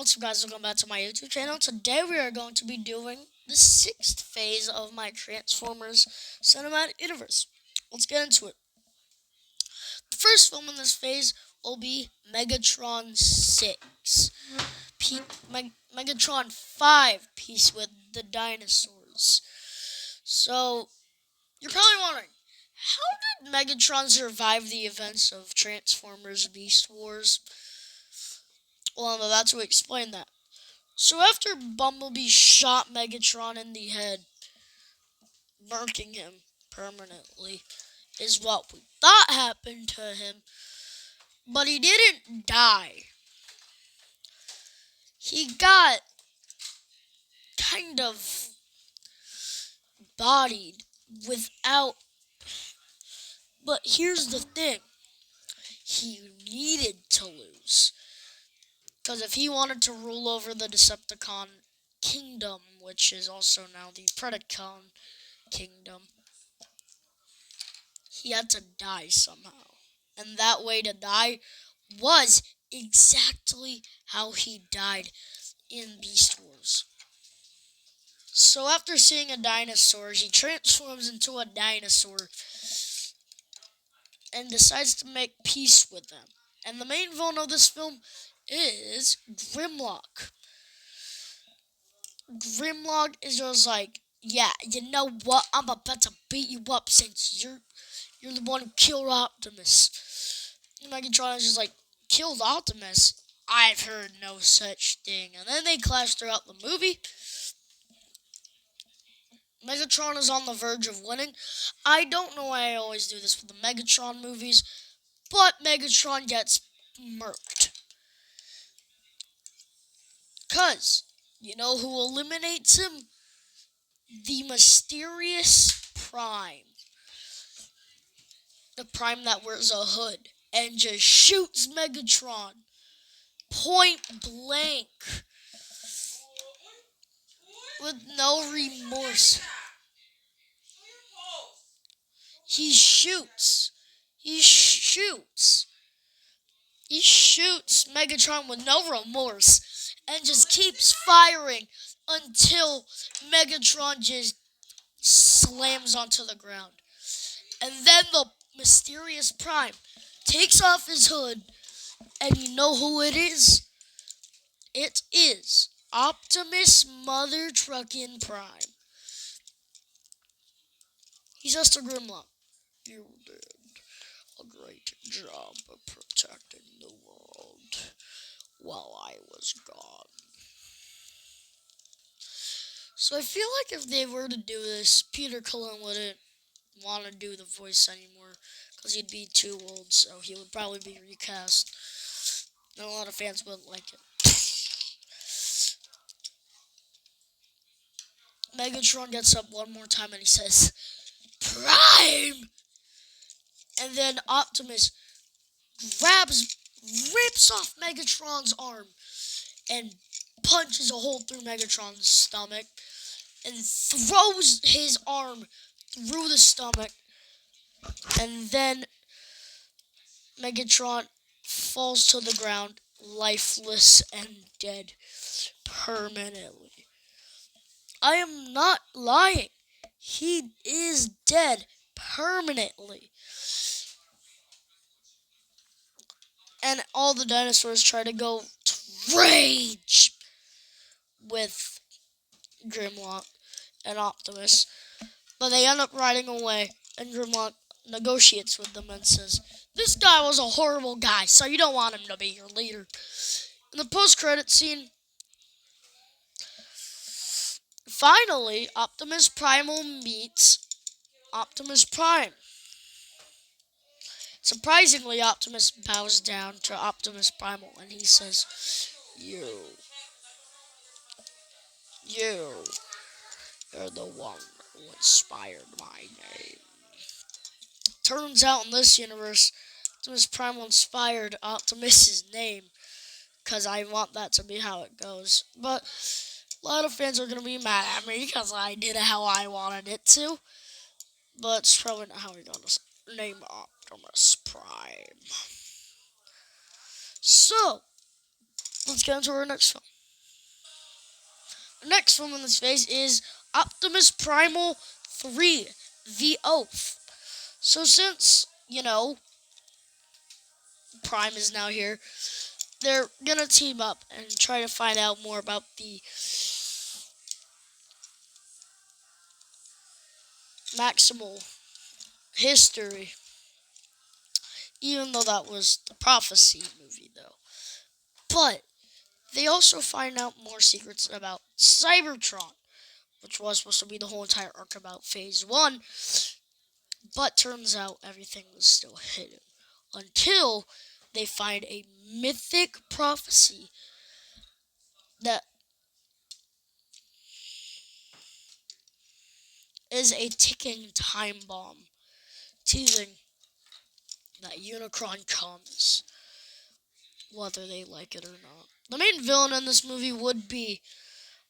What's up, guys? Welcome back to my YouTube channel. Today we are going to be doing the 6th phase of my Transformers Cinematic Universe. Let's get into it. The first film in this phase will be Megatron 6. Megatron 5, Peace with the Dinosaurs. So, you're probably wondering, how did Megatron survive the events of Transformers Beast Wars? Well, I'm about to explain that. So after Bumblebee shot Megatron in the head, marking him permanently, is what we thought happened to him. But he didn't die. He got kind of bodied without... But here's the thing. He needed to lose. Because if he wanted to rule over the Decepticon kingdom, which is also now the Predacon kingdom, he had to die somehow. And that way to die was exactly how he died in Beast Wars. So after seeing a dinosaur, he transforms into a dinosaur and decides to make peace with them. And the main villain of this film is Grimlock. Grimlock is just like, yeah, you know what? I'm about to beat you up since you're the one who killed Optimus. And Megatron is just like, killed Optimus? I've heard no such thing. And then they clash throughout the movie. Megatron is on the verge of winning. I don't know why I always do this with the Megatron movies, but Megatron gets murked. Because, you know who eliminates him? The mysterious Prime. The Prime that wears a hood and just shoots Megatron point blank with no remorse. He shoots. He shoots Megatron with no remorse and just keeps firing until Megatron just slams onto the ground. And then the mysterious Prime takes off his hood, and you know who it is? It is Optimus Mother Truckin' Prime. He's just a Grimlock. You did a great job of protecting the world while I was gone. So I feel like if they were to do this, Peter Cullen wouldn't want to do the voice anymore because he'd be too old, so he would probably be recast. And a lot of fans wouldn't like it. Megatron gets up one more time and he says, Prime! And then Optimus rips off Megatron's arm and punches a hole through Megatron's stomach and throws his arm through the stomach. And then Megatron falls to the ground, lifeless and dead permanently. I am not lying. He is dead permanently. And all the dinosaurs try to go to rage with Grimlock and Optimus. But they end up riding away, and Grimlock negotiates with them and says, this guy was a horrible guy, so you don't want him to be your leader. In the post-credit scene, finally, Optimus Primal meets Optimus Prime. Surprisingly, Optimus bows down to Optimus Primal, and he says, you're the one who inspired my name. Turns out in this universe, Optimus Primal inspired Optimus's name, because I want that to be how it goes. But a lot of fans are going to be mad at me because I did it how I wanted it to. But it's probably not how we're going to name Optimus Prime. So, let's let's get into our next film. The next film in this phase is Optimus Primal 3, The Oath. So since, Prime is now here, they're gonna team up and try to find out more about the Maximal history. Even though that was the Prophecy movie, though. But they also find out more secrets about Cybertron, which was supposed to be the whole entire arc about Phase 1, but turns out everything was still hidden. Until they find a mythic prophecy that is a ticking time bomb, teasing that Unicron comes, whether they like it or not. The main villain in this movie would be,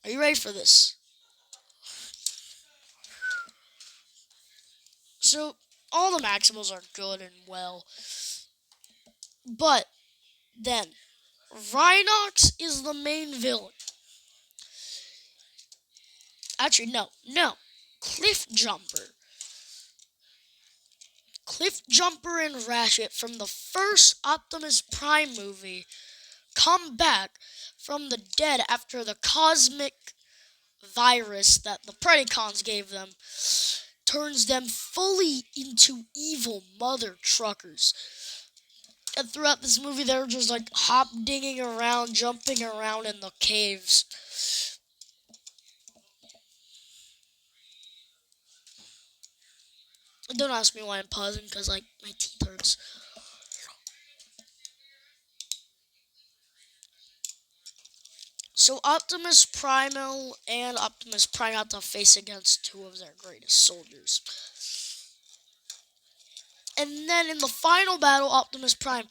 are you ready for this? So, all the Maximals are good and well, but then, Rhinox is the main villain. Actually, no. Cliff Jumper. Cliff Jumper and Ratchet from the first Optimus Prime movie come back from the dead after the cosmic virus that the Predacons gave them turns them fully into evil mother truckers. And throughout this movie, they're just like hop-digging around, jumping around in the caves. Don't ask me why I'm pausing, because, my teeth hurts. So Optimus Primal and Optimus Prime have to face against two of their greatest soldiers. And then in the final battle, Optimus Prime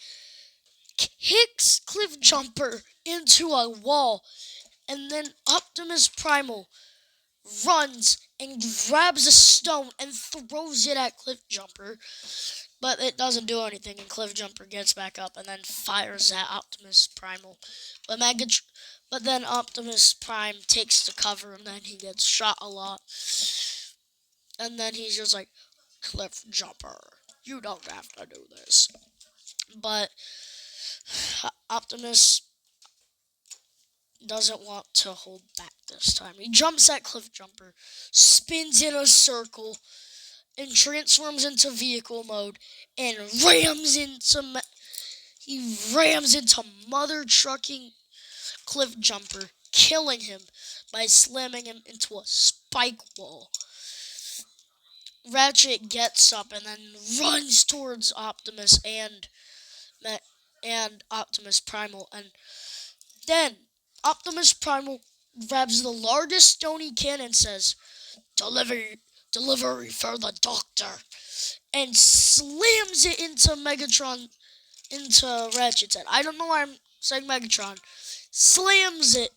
kicks Cliff Jumper into a wall. And then Optimus Primal runs and grabs a stone and throws it at Cliff Jumper. But it doesn't do anything, and Cliff Jumper gets back up and then fires at Optimus Primal. But then Optimus Prime takes the cover, and then he gets shot a lot. And then he's just like, Cliff Jumper, you don't have to do this. But Optimus doesn't want to hold back this time. He jumps at Cliff Jumper, spins in a circle, and transforms into vehicle mode, and rams into mother trucking Cliff Jumper, killing him by slamming him into a spike wall. Ratchet gets up and then runs towards Optimus and Optimus Primal, and then Optimus Primal grabs the largest stone he can and says, Delivery for the Doctor, and slams it into Ratchet's head. I don't know why I'm saying Megatron. Slams it.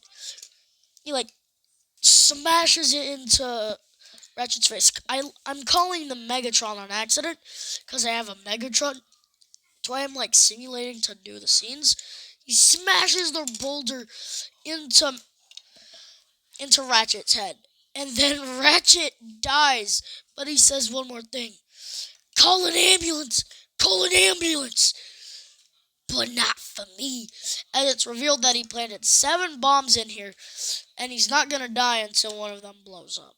He, smashes it into Ratchet's face. I'm calling the Megatron on accident, because I have a Megatron. That's why I'm, simulating to do the scenes. He smashes the boulder into Ratchet's head. And then Ratchet dies. But he says one more thing. Call an ambulance! Call an ambulance! But not for me. And it's revealed that he planted 7 bombs in here. And he's not going to die until one of them blows up.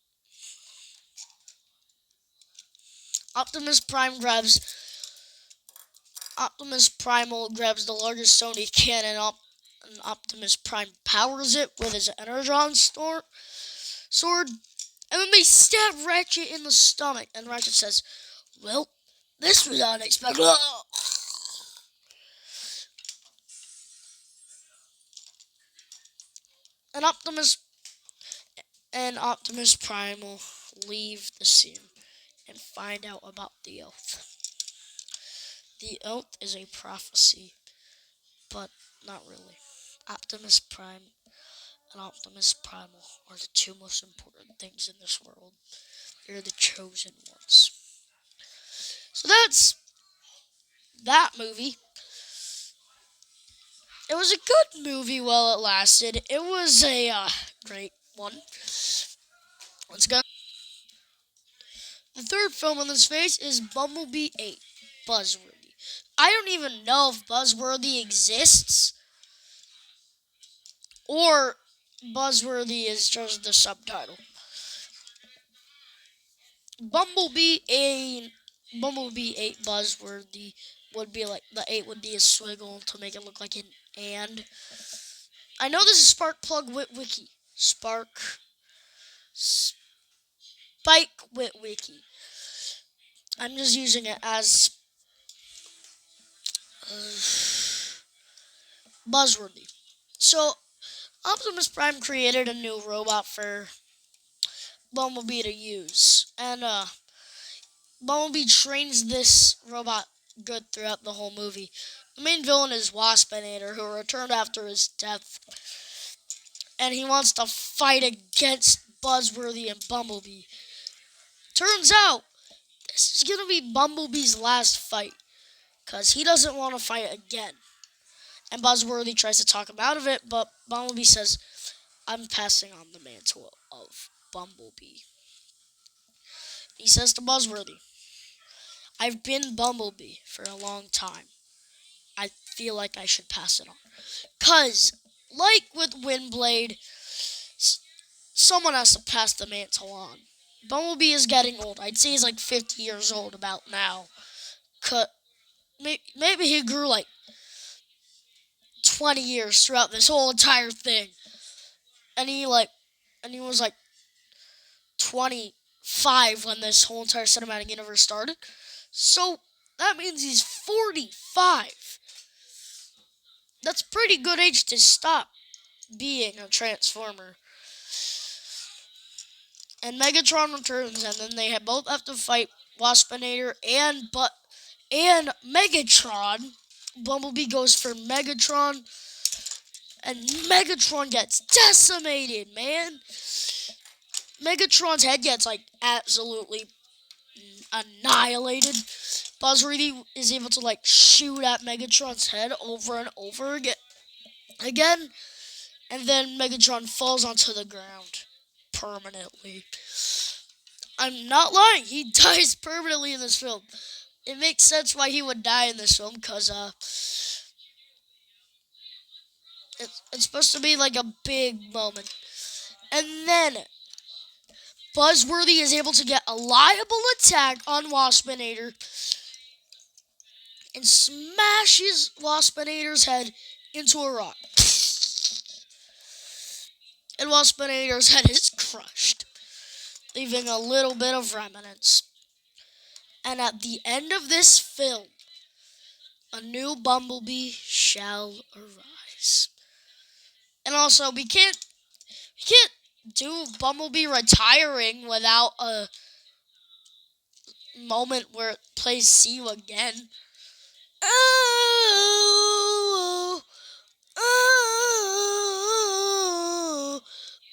Optimus Primal grabs the largest stone he can, and Optimus Prime powers it with his Energon sword. And then they stab Ratchet in the stomach. And Ratchet says, well, this was unexpected. And Optimus Primal leave the scene and find out about the Oath. The Oath is a prophecy, but not really. Optimus Prime and Optimus Primal are the 2 most important things in this world. They're the chosen ones. So that's that movie. It was a good movie while it lasted. It was a great one. Let's go. The third film on this phase is Bumblebee 8, Buzzworthy. I don't even know if Buzzworthy exists or Buzzworthy is just the subtitle. Bumblebee 8, Bumblebee 8 Buzzworthy would be like, the 8 would be a swiggle to make it look like an and. I know this is Sparkplug Witwiki. Spike Witwiki. I'm just using it as Buzzworthy. So, Optimus Prime created a new robot for Bumblebee to use. And Bumblebee trains this robot good throughout the whole movie. The main villain is Waspinator, who returned after his death. And he wants to fight against Buzzworthy and Bumblebee. Turns out, this is going to be Bumblebee's last fight. Because he doesn't want to fight again. And Buzzworthy tries to talk him out of it, but Bumblebee says, I'm passing on the mantle of Bumblebee. He says to Buzzworthy, I've been Bumblebee for a long time. I feel like I should pass it on. Because, like with Windblade, someone has to pass the mantle on. Bumblebee is getting old. I'd say he's like 50 years old about now. Maybe he grew like 20 years throughout this whole entire thing. And he was like 25 when this whole entire cinematic universe started. So that means he's 45. That's a pretty good age to stop being a Transformer. And Megatron returns, and then they both have to fight Waspinator and Megatron. Bumblebee goes for Megatron, and Megatron gets decimated, man. Megatron's head gets like absolutely annihilated. Buzzworthy is able to like shoot at Megatron's head over and over again, and then Megatron falls onto the ground permanently. I'm not lying, he dies permanently in this film. It makes sense why he would die in this film, because it's supposed to be like a big moment. And then Buzzworthy is able to get a liable attack on Waspinator and smashes Waspinator's head into a rock. And Waspinator's head is crushed, leaving a little bit of remnants. And at the end of this film, a new Bumblebee shall arise. And also, we can't do Bumblebee retiring without a moment where it plays "See You Again." Oh, oh,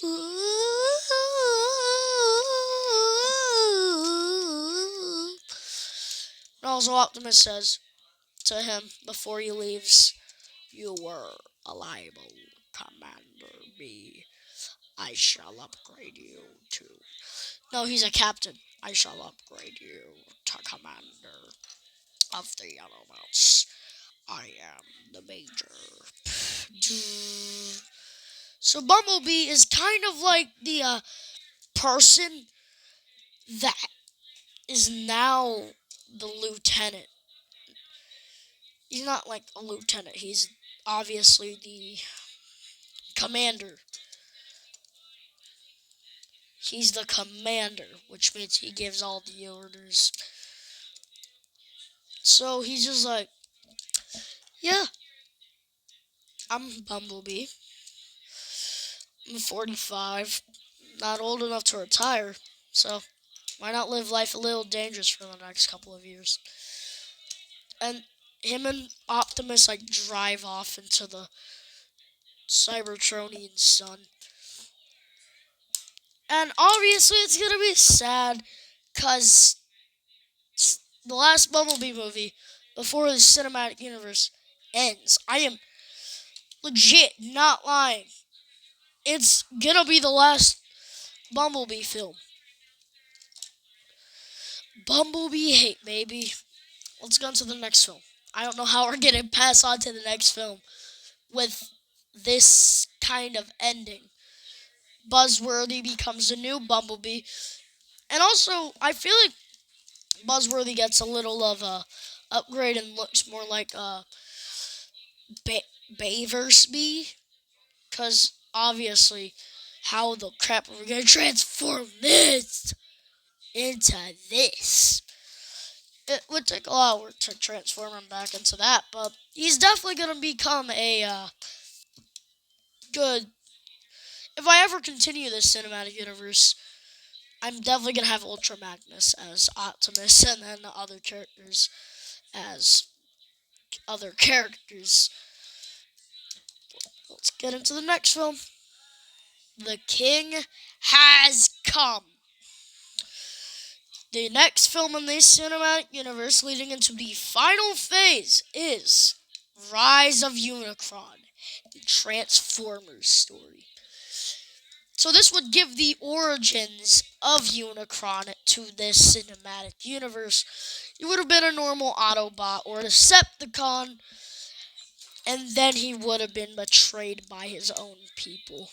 oh. And also, Optimus says to him before he leaves, "You were a liable Commander B. I shall upgrade you to..." No, he's a captain. "I shall upgrade you to Commander of the Yellow Mouse. I am the Major." So Bumblebee is kind of like the person that is now the lieutenant. He's not like a lieutenant. He's obviously the commander. He's the commander, which means he gives all the orders. So he's just like, yeah, I'm Bumblebee. I'm 45. Not old enough to retire. So why not live life a little dangerous for the next couple of years? And him and Optimus like drive off into the Cybertronian sun. And obviously it's going to be sad because the last Bumblebee movie before the cinematic universe ends. I am Legit, not lying. It's gonna be the last Bumblebee film. Bumblebee hate, baby. Let's go on to the next film. I don't know how we're gonna pass on to the next film with this kind of ending. Buzzworthy becomes the new Bumblebee. And also, I feel like Buzzworthy gets a little of a upgrade and looks more like a Baversby. Because obviously, how the crap are we going to transform this into this? It would take a lot of work to transform him back into that, but he's definitely going to become a good. If I ever continue this cinematic universe, I'm definitely going to have Ultra Magnus as Optimus and then the other characters as other characters. Let's get into the next film. The King has come. The next film in the cinematic universe leading into the final phase is Rise of Unicron, the Transformers story. So this would give the origins of Unicron to this cinematic universe. He would have been a normal Autobot or a Decepticon, and then he would have been betrayed by his own people.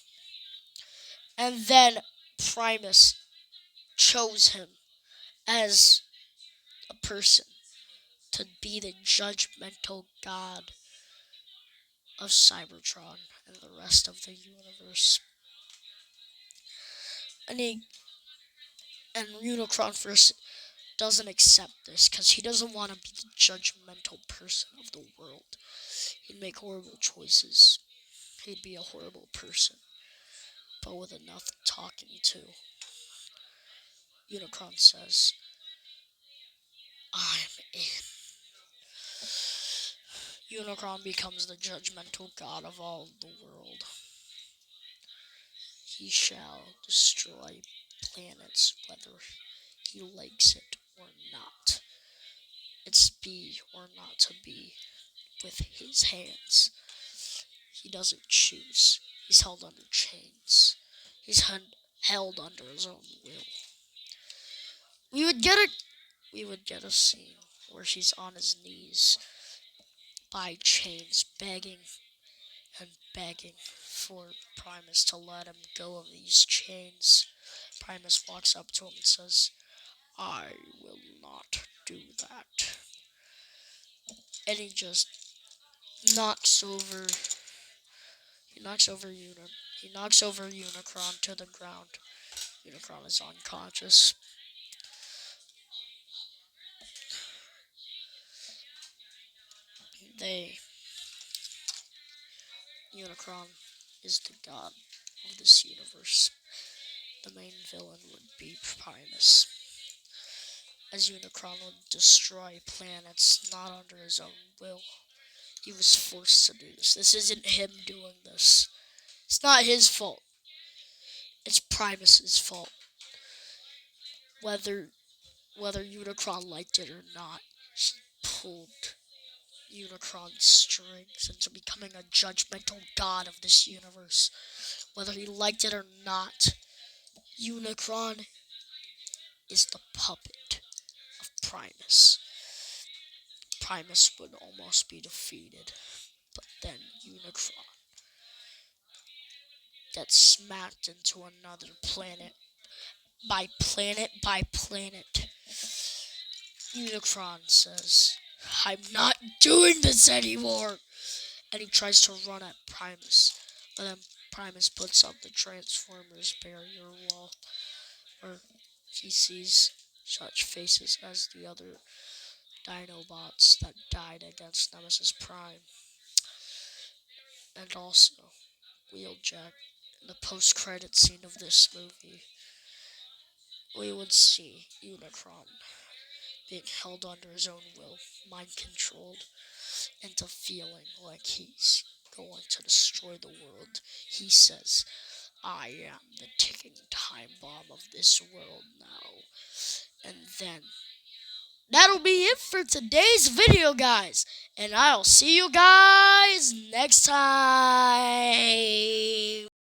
And then Primus chose him as a person to be the judgmental god of Cybertron and the rest of the universe. And Unicron first doesn't accept this because he doesn't want to be the judgmental person of the world. He'd make horrible choices. He'd be a horrible person, but with enough talking to. Unicron says, I'm in. Unicron becomes the judgmental god of all the world. He shall destroy planets whether he likes it or not. It's be or not to be with his hands. He doesn't choose. He's held under chains. He's held under his own will. We would get a scene where he's on his knees by chains, begging and begging for Primus to let him go of these chains. Primus walks up to him and says, I will not do that. And he just knocks over he knocks over Unicron to the ground. Unicron is unconscious. Unicron is the god of this universe. The main villain would be Primus, as Unicron would destroy planets not under his own will. He was forced to do this. This isn't him doing this. It's not his fault. It's Primus's fault. Whether Unicron liked it or not, he pulled Unicron's strings into becoming a judgmental god of this universe. Whether he liked it or not, Unicron is the puppet of Primus. Primus would almost be defeated, but then Unicron gets smacked into another planet by planet by planet. Unicron says, I'm not doing this anymore! And he tries to run at Primus, but then Primus puts up the Transformers barrier wall, where he sees such faces as the other Dinobots that died against Nemesis Prime. And also, Wheeljack. In the post-credit scene of this movie, we would see Unicron being held under his own will, mind-controlled, into feeling like he's going to destroy the world. He says, I am the ticking time bomb of this world now. And then that'll be it for today's video, guys. And I'll see you guys next time.